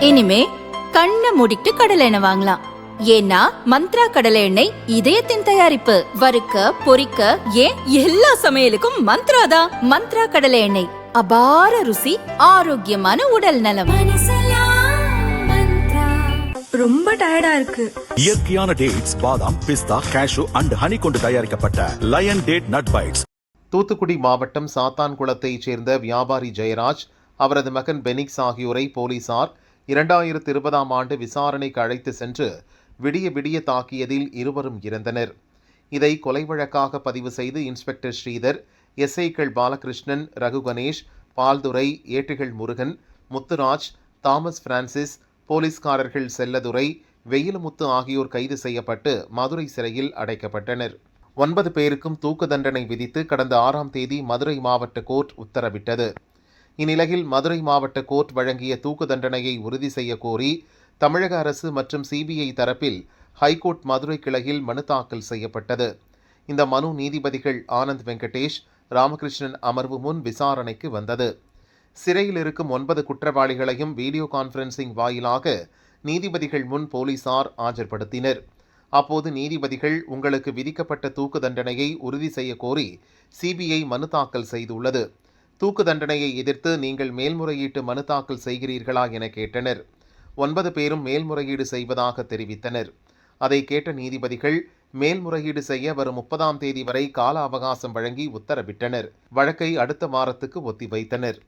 இனிமே கண்ணை மூடிட்டு கடலை எண்ணெய் வாங்கலாம். ஏன்னா மந்த்ரா கடலை எண்ணெய் இதயத்தின் தயாரிப்பு. வறுக்க பொரிக்க ஏன் எல்லா சமையலுக்கும் மந்த்ரா தான். மந்த்ரா கடலை எண்ணெய், அபார ருசி, ஆரோக்கியமான உடல் நலம். ரொம்ப டயர்டா இருக்கு. இயற்கையான டேட்ஸ், பாதாம், பிஸ்தா, கேஷு அண்ட் ஹனி கொண்டு தயாரிக்கப்பட்ட Lion date nut bites. Thoothukudi மாவட்டம் சாத்தான்குளத்தைச் சேர்ந்த வியாபாரி ஜெயராஜ், அவரது மகன் பெனிக்ஸ் ஆகியோரை போலீசார் 2020ஆம் ஆண்டு விசாரணைக்கு அழைத்து சென்று விடிய விடிய தாக்கியதில் இருவரும் இறந்தனர். இதை கொலை வழக்காக பதிவு செய்து இன்ஸ்பெக்டர் ஸ்ரீதர், எஸ்ஐக்கள் பாலகிருஷ்ணன், ரகு கணேஷ், பால்துரை, ஏட்டுகள் முருகன், முத்துராஜ், தாமஸ் பிரான்சிஸ், போலீஸ்காரர்கள் செல்லதுரை, வெயிலுமுத்து ஆகியோர் கைது செய்யப்பட்டு மதுரை சிறையில் அடைக்கப்பட்டனர். 9 பேருக்கும் தூக்கு தண்டனை விதித்து கடந்த 6ஆம் தேதி மதுரை மாவட்ட கோர்ட் உத்தரவிட்டது. இந்நிலையில் மதுரை மாவட்ட கோர்ட் வழங்கிய தூக்கு தண்டனையை உறுதி செய்ய கோரி தமிழக அரசு மற்றும் சிபிஐ தரப்பில் ஹைகோர்ட் மதுரை கிளையில் மனு தாக்கல் செய்யப்பட்டது. இந்த மனு நீதிபதிகள் ஆனந்த் வெங்கடேஷ், ராமகிருஷ்ணன் அமர்வு முன் விசாரணைக்கு வந்தது. சிறையில் இருக்கும் 9 குற்றவாளிகளையும் வீடியோ கான்பரன்சிங் வாயிலாக நீதிபதிகள் முன் போலீசார் ஆஜர்படுத்தினர். அப்போது நீதிபதிகள், உங்களுக்கு விதிக்கப்பட்ட தூக்கு தண்டனையை உறுதி செய்ய கோரி சிபிஐ மனு தாக்கல் செய்துள்ளது. தூக்கு தண்டனையை எதிர்த்து நீங்கள் மேல்முறையீட்டு மனு தாக்கல் செய்கிறீர்களா என கேட்டனர். 9 பேரும் மேல்முறையீடு செய்வதாக தெரிவித்தனர். அதை கேட்ட நீதிபதிகள் மேல்முறையீடு செய்ய வரும் 30ஆம் தேதி வரை கால அவகாசம் வழங்கி உத்தரவிட்டனர். வழக்கை அடுத்த வாரத்துக்கு ஒத்திவைத்தனர்.